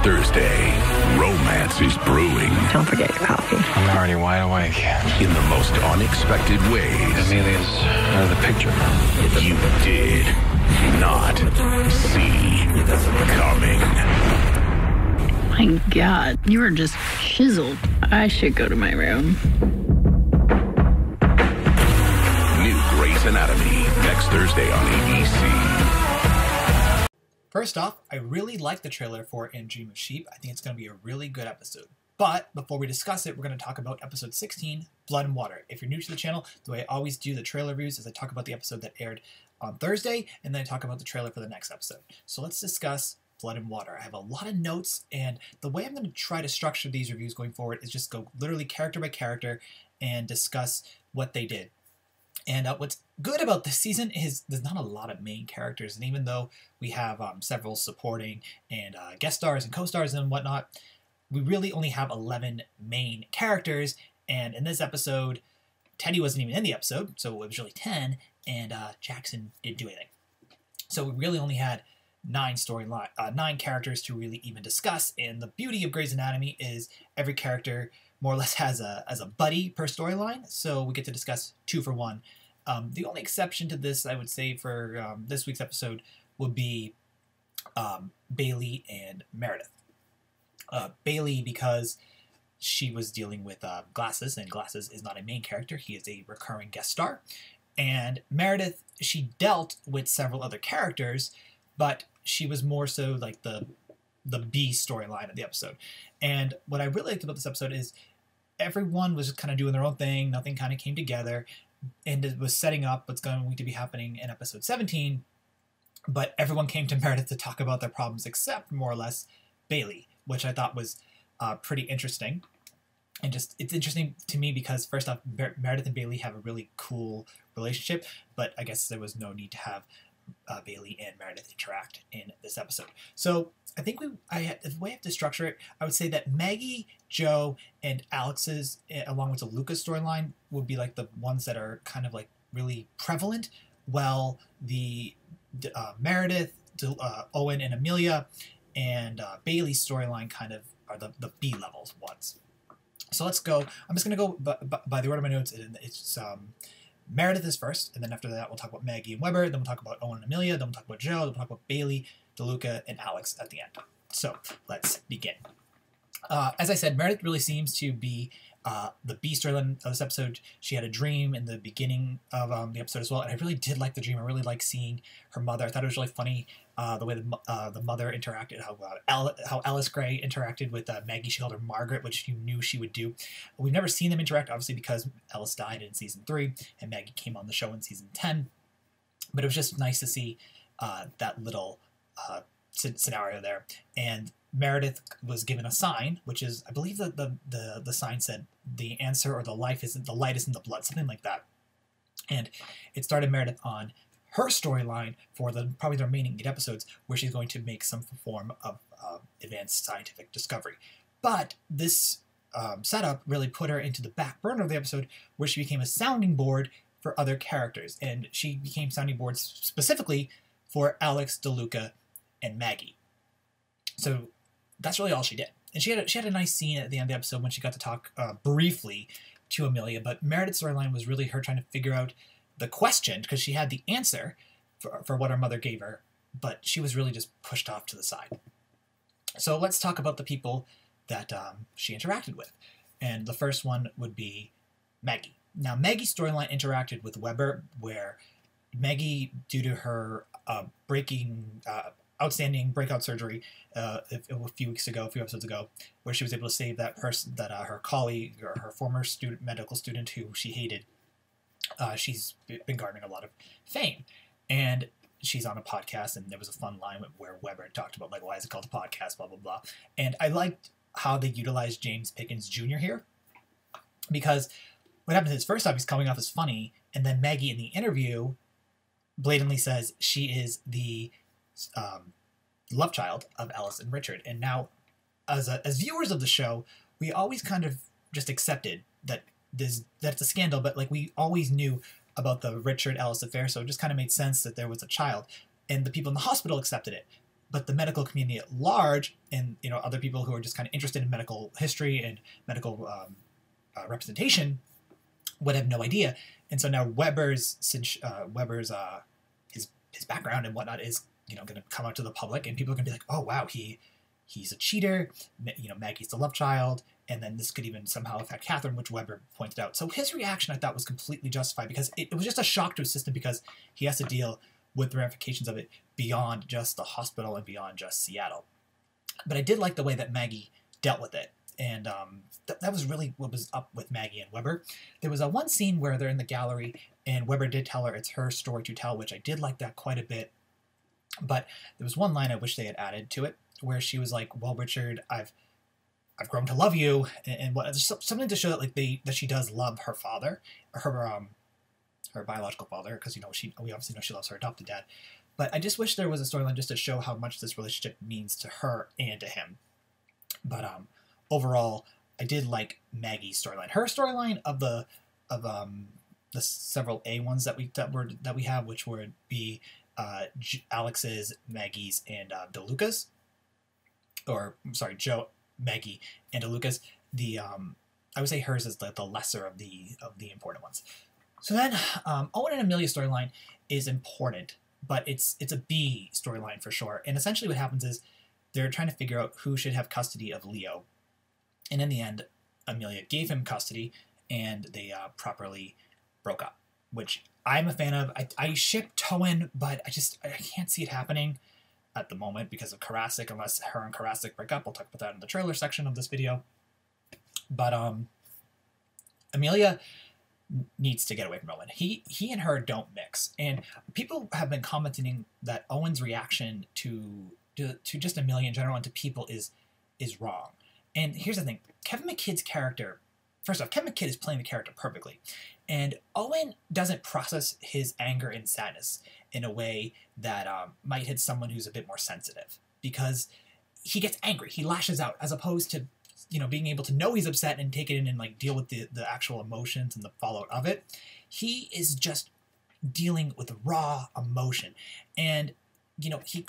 Thursday, romance is brewing. Don't forget your coffee. I'm already wide awake. In the most unexpected ways. Amelia's out of the picture. You did not see coming. My God, you are just chiseled. I should go to my room. New Grey's Anatomy, next Thursday on ABC. First off, I really like the trailer for And Dream of Sheep. I think it's going to be a really good episode. But before we discuss it, we're going to talk about episode 16, Blood and Water. If you're new to the channel, the way I always do the trailer reviews is I talk about the episode that aired on Thursday, and then I talk about the trailer for the next episode. So let's discuss Blood and Water. I have a lot of notes, and the way I'm going to try to structure these reviews going forward is just go literally character by character and discuss what they did. And what's good about this season is there's not a lot of main characters, and even though we have several supporting and guest stars and co-stars and whatnot, we really only have 11 main characters, and in this episode, Teddy wasn't even in the episode, so it was really 10, and Jackson didn't do anything. So we really only had 9 characters to really even discuss, and the beauty of Grey's Anatomy is every character more or less has a buddy per storyline, so we get to discuss 2 for 1. The only exception to this, I would say, for this week's episode would be Bailey and Meredith. Bailey, because she was dealing with Glasses, and Glasses is not a main character, he is a recurring guest star. And Meredith, she dealt with several other characters, but she was more so like the B storyline of the episode. And what I really liked about this episode is everyone was just kind of doing their own thing, nothing kind of came together, and it was setting up what's going to be happening in episode 17, but everyone came to Meredith to talk about their problems except more or less Bailey, which I thought was pretty interesting. And just, it's interesting to me because first off, Meredith and Bailey have a really cool relationship, but I guess there was no need to have Bailey and Meredith interact in this episode. So I think the way I have to structure it, I would say that Maggie, Joe, and Alex's, along with the DeLuca storyline, would be like the ones that are kind of like really prevalent, while the Meredith, Owen and Amelia, and Bailey's storyline kind of are the B levels ones. So let's go. I'm just going to go by the order of my notes. It's Meredith is first, and then after that we'll talk about Maggie and Weber, then we'll talk about Owen and Amelia, then we'll talk about Joe, then we'll talk about Bailey, DeLuca, and Alex at the end. So let's begin. As I said, Meredith really seems to be the B storyline of this episode. She had a dream in the beginning of the episode as well, and I really did like the dream. I really liked seeing her mother. I thought it was really funny the way the mother interacted, how Alice Gray interacted with Maggie. She called her Margaret, which you knew she would do. We've never seen them interact, obviously, because Alice died in season 3, and Maggie came on the show in season 10. But it was just nice to see that little scenario there. And Meredith was given a sign, which is, I believe that the sign said, the answer or the light is in the blood, something like that. And it started Meredith on her storyline for probably the remaining 8 episodes, where she's going to make some form of advanced scientific discovery. But this setup really put her into the back burner of the episode, where she became a sounding board for other characters, and she became sounding boards specifically for Alex, DeLuca, and Maggie. So that's really all she did. And she had a nice scene at the end of the episode when she got to talk briefly to Amelia, but Meredith's storyline was really her trying to figure out the question, because she had the answer for what her mother gave her, but she was really just pushed off to the side. So let's talk about the people that she interacted with. And the first one would be Maggie. Now, Maggie's storyline interacted with Weber, where Maggie, due to her outstanding breakout surgery a few episodes ago, where she was able to save that person, her colleague or her former medical student who she hated. She's been garnering a lot of fame, and she's on a podcast, and there was a fun line where Weber talked about, like, why is it called a podcast, blah, blah, blah. And I liked how they utilized James Pickens Jr. here, because what happens is, first off, he's coming off as funny, and then Maggie in the interview blatantly says she is the love child of Alice and Richard. And now, as viewers of the show, we always kind of just accepted that that's a scandal, but like we always knew about the Richard Alice affair, so it just kind of made sense that there was a child, and the people in the hospital accepted it. but the medical community at large, and other people who are just kind of interested in medical history and medical representation, would have no idea. And so now Weber's his background and whatnot is going to come out to the public, and people are going to be like, oh wow, he's a cheater. Maggie's the love child, and then this could even somehow affect Catherine, which Weber pointed out. So his reaction, I thought, was completely justified, because it was just a shock to his system, because he has to deal with the ramifications of it beyond just the hospital and beyond just Seattle. But I did like the way that Maggie dealt with it, and that was really what was up with Maggie and Weber. There was one scene where they're in the gallery, and Weber did tell her it's her story to tell, which I did like that quite a bit. But there was one line I wish they had added to it, where she was like, well, Richard, I've grown to love you, and what, something to show that that she does love her father, her biological father, because we obviously know she loves her adopted dad. But I just wish there was a storyline just to show how much this relationship means to her and to him. But overall, I did like Maggie's storyline. Her storyline of the several A ones that we have, which would be Alex's, Maggie's, and DeLuca's, or sorry, Joe, Maggie, and DeLuca's. I would say hers is the lesser of the important ones. So then, Owen and Amelia's storyline is important, but it's a B storyline for sure. And essentially, what happens is they're trying to figure out who should have custody of Leo, and in the end, Amelia gave him custody, and they properly broke up, which I'm a fan of. I ship Owen, but I can't see it happening at the moment because of Karasik, unless her and Karasik break up. We'll talk about that in the trailer section of this video. But Amelia needs to get away from Owen. He and her don't mix, and people have been commenting that Owen's reaction to just Amelia in general and to people is wrong. And here's the thing: Kevin McKidd's character, first off, Kevin McKidd is playing the character perfectly, and Owen doesn't process his anger and sadness in a way that might hit someone who's a bit more sensitive, because he gets angry, he lashes out, as opposed to being able to know he's upset and take it in and deal with the actual emotions and the fallout of it. He is just dealing with raw emotion, and he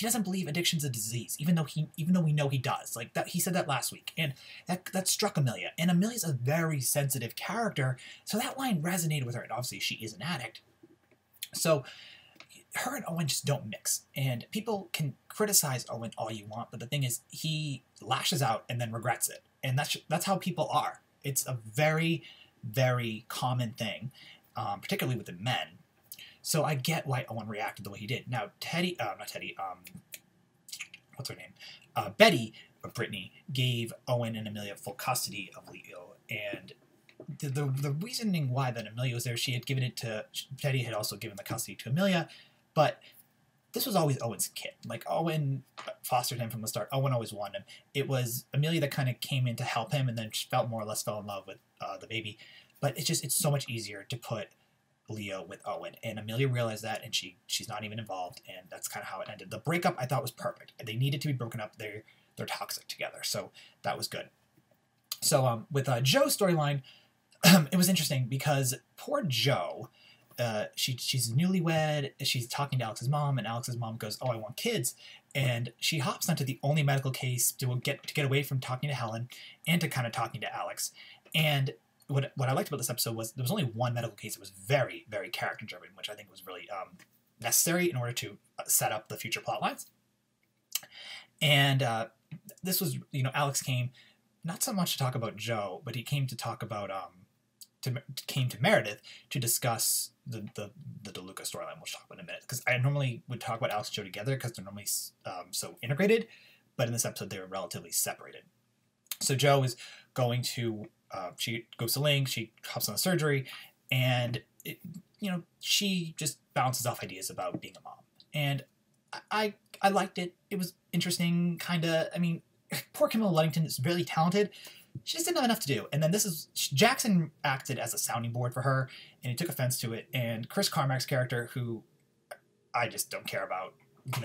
doesn't believe addiction's a disease, even though we know he does. Like that, he said that last week, and that struck Amelia. And Amelia's a very sensitive character, so that line resonated with her. And obviously, she is an addict, so her and Owen just don't mix. And people can criticize Owen all you want, but the thing is, he lashes out and then regrets it, and that's how people are. It's a very, very common thing, particularly with the men. So I get why Owen reacted the way he did. Now, what's her name? Betty, or Brittany, gave Owen and Amelia full custody of Leo. And the reasoning why that Amelia was there, she had given it to, Betty had also given the custody to Amelia, but this was always Owen's kid. Like, Owen fostered him from the start. Owen always wanted him. It was Amelia that kind of came in to help him, and then she more or less fell in love with the baby. But it's so much easier to put Leo with Owen, and Amelia realized that, and she's not even involved, and that's kind of how it ended. The breakup I thought was perfect. They needed to be broken up. They're toxic together, so that was good. So with Joe's storyline, it was interesting because poor Joe, she's newlywed. She's talking to Alex's mom, and Alex's mom goes, "Oh, I want kids," and she hops onto the only medical case to get away from talking to Helen and to kind of talking to Alex. And what I liked about this episode was there was only one medical case that was very, very character driven, which I think was really necessary in order to set up the future plot lines. And this was, Alex came not so much to talk about Joe, but he came to talk about came to Meredith to discuss the DeLuca storyline. We'll talk about in a minute, because I normally would talk about Alex and Joe together because they're normally so integrated, but in this episode they were relatively separated. So Joe is going to she goes to Link, she hops on the surgery, and she just bounces off ideas about being a mom. And I liked it. It was interesting, kind of. I mean, poor Camilla Luddington is really talented. She just didn't have enough to do. And then Jackson acted as a sounding board for her, and he took offense to it. And Chris Carmack's character, who I just don't care about,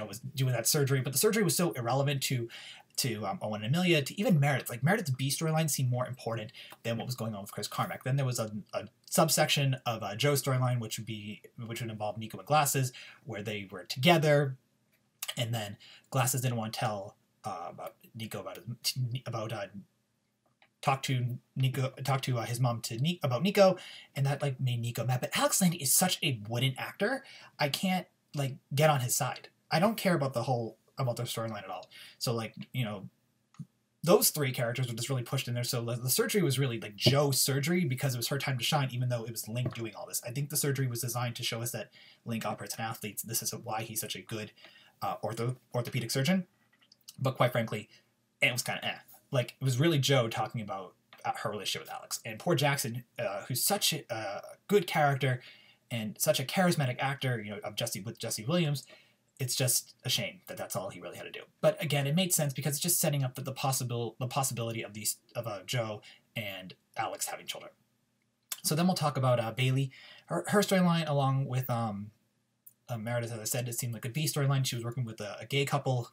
was doing that surgery. But the surgery was so irrelevant to Owen and Amelia, to even Meredith. Like, Meredith's B storyline seemed more important than what was going on with Chris Carmack. Then there was a subsection of Joe's storyline, which would involve Nico and Glasses, where they were together. And then Glasses didn't want to tell about Nico talk to his mom about Nico, and that like made Nico mad. But Alex Landy is such a wooden actor. I can't like get on his side. I don't care about their storyline at all. So like, you know, those three characters were just really pushed in there. So the surgery was really like Joe's surgery because it was her time to shine, even though it was Link doing all this. I think the surgery was designed to show us that Link operates an athlete. This is why he's such a good orthopedic surgeon. But quite frankly, it was kind of Like, it was really Joe talking about her relationship with Alex. And poor Jackson, who's such a good character and such a charismatic actor, you know, with Jesse Williams, it's just a shame that that's all he really had to do. But again, it made sense because it's just setting up the possibility of Joe and Alex having children. So then we'll talk about Bailey. Her storyline, along with Meredith, as I said, it seemed like a B storyline. She was working with a gay couple.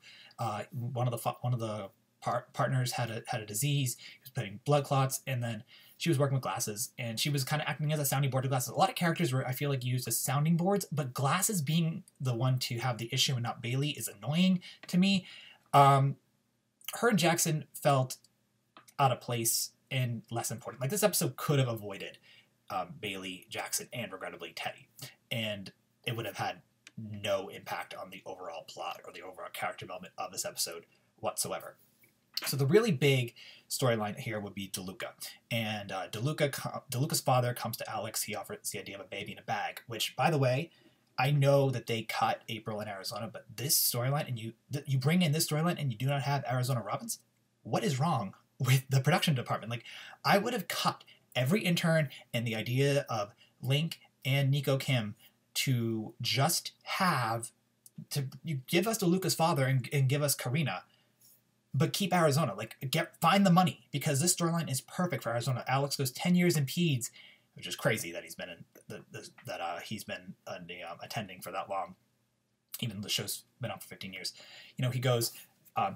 One of the partners had a disease. He was putting blood clots, and then she was working with Glasses, and she was kind of acting as a sounding board to Glasses. A lot of characters were, I feel like, used as sounding boards, but Glasses being the one to have the issue and not Bailey is annoying to me. Her and Jackson felt out of place and less important. Like, this episode could have avoided Bailey, Jackson, and regrettably Teddy, and it would have had no impact on the overall plot or the overall character development of this episode whatsoever. So the really big storyline here would be DeLuca. And DeLuca's father comes to Alex. He offers the idea of a baby in a bag, which, by the way, I know that they cut April in Arizona, but this storyline, and you bring in this storyline and you do not have Arizona Robbins? What is wrong with the production department? Like, I would have cut every intern and the idea of Link and Nico Kim to just you give us DeLuca's father and give us Karina, but keep Arizona. Like, find the money, because this storyline is perfect for Arizona. Alex goes 10 years in peds, which is crazy that he's been attending for that long, even though the show's been on for 15 years. You know, he goes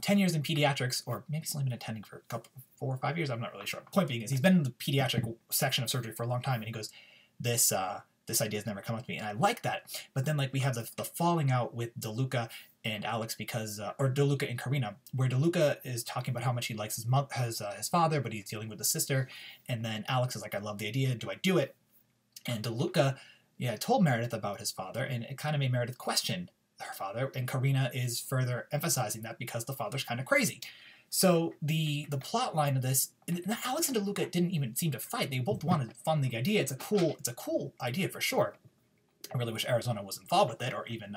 10 years in pediatrics, or maybe he's only been attending for 4 or 5 years. I'm not really sure. Point being is he's been in the pediatric section of surgery for a long time, and he goes, this idea has never come up to me, and I like that. But then, like, we have the falling out with DeLuca and Alex because, or DeLuca and Karina, where DeLuca is talking about how much he likes his father, but he's dealing with his sister, and then Alex is like, I love the idea, do I do it? And DeLuca, told Meredith about his father, and it kind of made Meredith question her father, and Karina is further emphasizing that because the father's kind of crazy. So the plot line of this, Alex and DeLuca didn't even seem to fight. They both wanted to fund the idea. It's a cool idea for sure. I really wish Arizona was involved with it, or even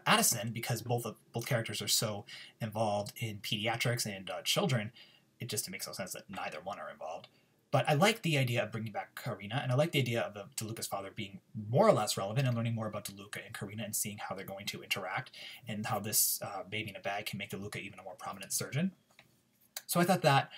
Addison, because both characters are so involved in pediatrics and children. It just makes no sense that neither one are involved. But I like the idea of bringing back Karina, and I like the idea of DeLuca's father being more or less relevant and learning more about DeLuca and Karina and seeing how they're going to interact and how this baby in a bag can make DeLuca even a more prominent surgeon. So I thought that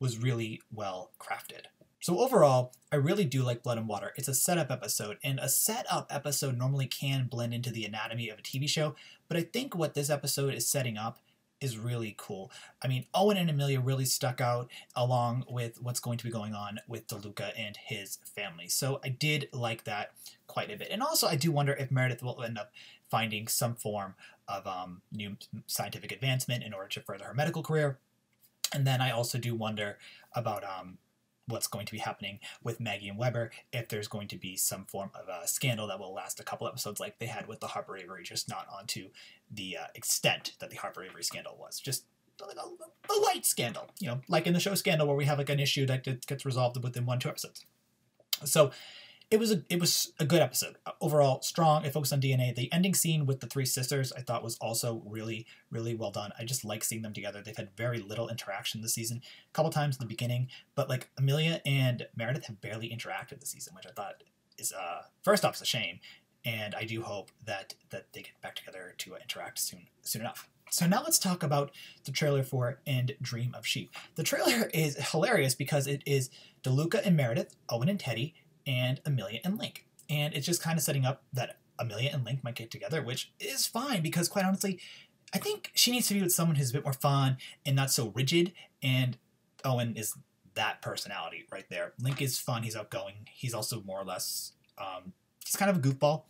was really well crafted. So overall, I really do like Blood and Water. It's a setup episode, and a setup episode normally can blend into the anatomy of a TV show, but I think what this episode is setting up is really cool. I mean, Owen and Amelia really stuck out, along with what's going to be going on with DeLuca and his family. So I did like that quite a bit. And also, I do wonder if Meredith will end up finding some form of new scientific advancement in order to further her medical career. And then I also do wonder about what's going to be happening with Maggie and Weber, if there's going to be some form of a scandal that will last a couple episodes like they had with the Harper Avery, just not onto the extent that the Harper Avery scandal was. Just like a light scandal, like in the show Scandal, where we have like an issue that gets resolved within 1-2 episodes. So it was a good episode. Overall, strong. It focused on DNA. The ending scene with the three sisters I thought was also really, really well done. I just like seeing them together. They've had very little interaction this season, a couple times in the beginning, but like Amelia and Meredith have barely interacted this season, which I thought is, first off, is a shame. And I do hope that they get back together to interact soon enough. So now let's talk about the trailer for And Dream of Sheep. The trailer is hilarious because it is DeLuca and Meredith, Owen and Teddy, and Amelia and Link. And it's just kind of setting up that Amelia and Link might get together, which is fine because, quite honestly, I think she needs to be with someone who's a bit more fun and not so rigid, and Owen is that personality right there. Link is fun, he's outgoing, he's also more or less, he's kind of a goofball,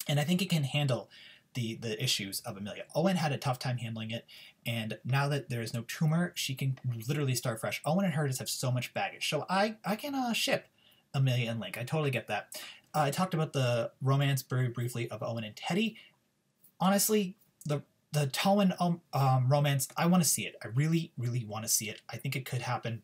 and I think he can handle the issues of Amelia. Owen had a tough time handling it, and now that there is no tumor, she can literally start fresh. Owen and her just have so much baggage. So I can ship Amelia and Link. I totally get that. I talked about the romance very briefly of Owen and Teddy. Honestly, the Towen romance, I want to see it. I really, really want to see it. I think it could happen.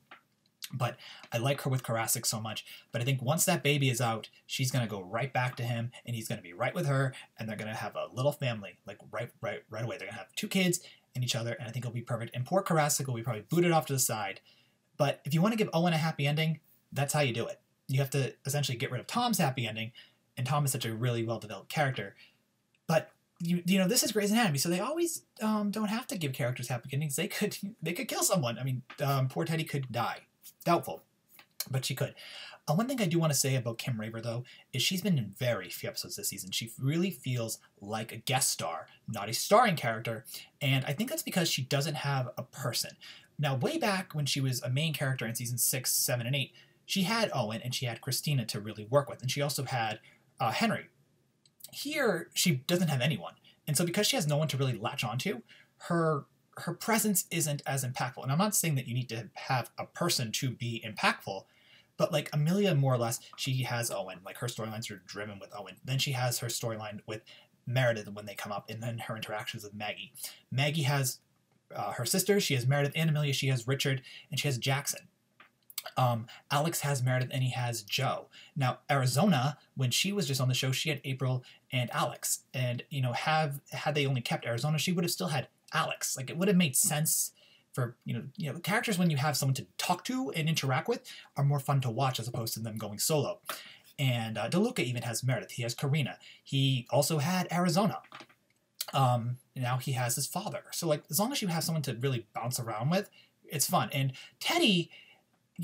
But I like her with Karasik so much. But I think once that baby is out, she's going to go right back to him, and he's going to be right with her, and they're going to have a little family, like right away. They're going to have 2 kids and each other, and I think it'll be perfect. And poor Karasik will be probably booted off to the side. But if you want to give Owen a happy ending, that's how you do it. You have to essentially get rid of Tom's happy ending, and Tom is such a really well-developed character. But you know, this is Grey's Anatomy, so they always don't have to give characters happy endings. They could kill someone. I mean, poor Teddy could die. Doubtful, but she could. One thing I do want to say about Kim Raver, though, is she's been in very few episodes this season. She really feels like a guest star, not a starring character, and I think that's because she doesn't have a person. Now, way back when she was a main character in season 6, 7, and 8, she had Owen and she had Christina to really work with, and she also had Henry. Here, she doesn't have anyone, and so because she has no one to really latch onto, her presence isn't as impactful. And I'm not saying that you need to have a person to be impactful, but like Amelia, more or less, she has Owen. Like her storylines are driven with Owen. Then she has her storyline with Meredith when they come up, and then her interactions with Maggie. Maggie has her sister. She has Meredith and Amelia. She has Richard, and she has Jackson. Alex has Meredith, and he has Joe. Now, Arizona, when she was just on the show, she had April and Alex. And, you know, had they only kept Arizona, she would have still had Alex. Like, it would have made sense for, you know, characters when you have someone to talk to and interact with are more fun to watch as opposed to them going solo. And DeLuca even has Meredith. He has Karina. He also had Arizona. Now he has his father. So, like, as long as you have someone to really bounce around with, it's fun. And Teddy,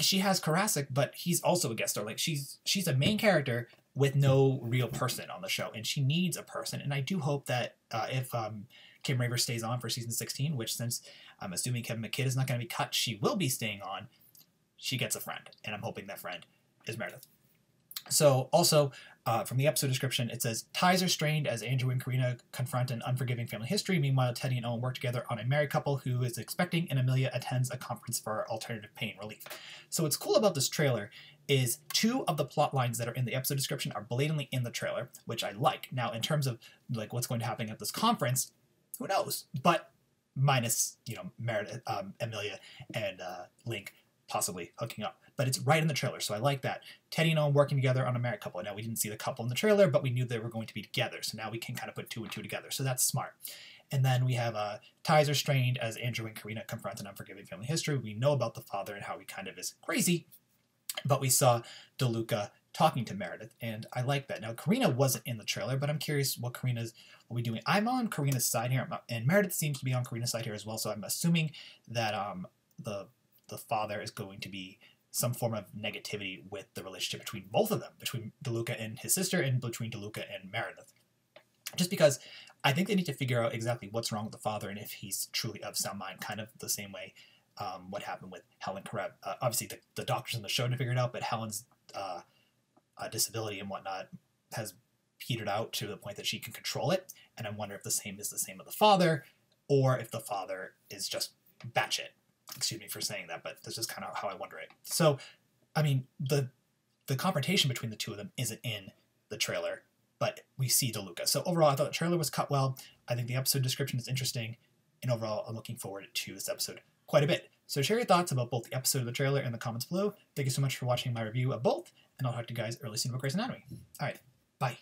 she has Karasik, but he's also a guest star. Like, she's a main character with no real person on the show, and she needs a person. And I do hope that if Kim Raver stays on for season 16, which since I'm assuming Kevin McKidd is not going to be cut, she will be staying on, she gets a friend. And I'm hoping that friend is Meredith. So also, from the episode description, it says, ties are strained as Andrew and Karina confront an unforgiving family history. Meanwhile, Teddy and Owen work together on a married couple who is expecting, and Amelia attends a conference for alternative pain relief. So what's cool about this trailer is 2 of the plot lines that are in the episode description are blatantly in the trailer, which I like. Now, in terms of like what's going to happen at this conference, who knows? But minus, you know, Meredith, Amelia, and Link possibly hooking up. But it's right in the trailer, so I like that. Teddy and Owen working together on a married couple. Now, we didn't see the couple in the trailer, but we knew they were going to be together, so now we can kind of put 2 and 2 together, so that's smart. And then we have ties are strained as Andrew and Karina confront an unforgiving family history. We know about the father and how he kind of is crazy, but we saw DeLuca talking to Meredith, and I like that. Now, Karina wasn't in the trailer, but I'm curious what Karina's will be doing. I'm on Karina's side here, and Meredith seems to be on Karina's side here as well, so I'm assuming that the father is going to be some form of negativity with the relationship between both of them, between DeLuca and his sister, and between DeLuca and Meredith. Just because I think they need to figure out exactly what's wrong with the father and if he's truly of sound mind, kind of the same way what happened with Helen Karev. Obviously, the doctors on the show to figure it out, but Helen's disability and whatnot has petered out to the point that she can control it, and I wonder if the same is the same with the father, or if the father is just batshit. Excuse me for saying that, but that's just kind of how I wonder it. So, I mean, the confrontation between the 2 of them isn't in the trailer, but we see DeLuca. So overall, I thought the trailer was cut well. I think the episode description is interesting, and overall, I'm looking forward to this episode quite a bit. So share your thoughts about both the episode of the trailer in the comments below. Thank you so much for watching my review of both, and I'll talk to you guys early soon about Grey's Anatomy. All right, bye.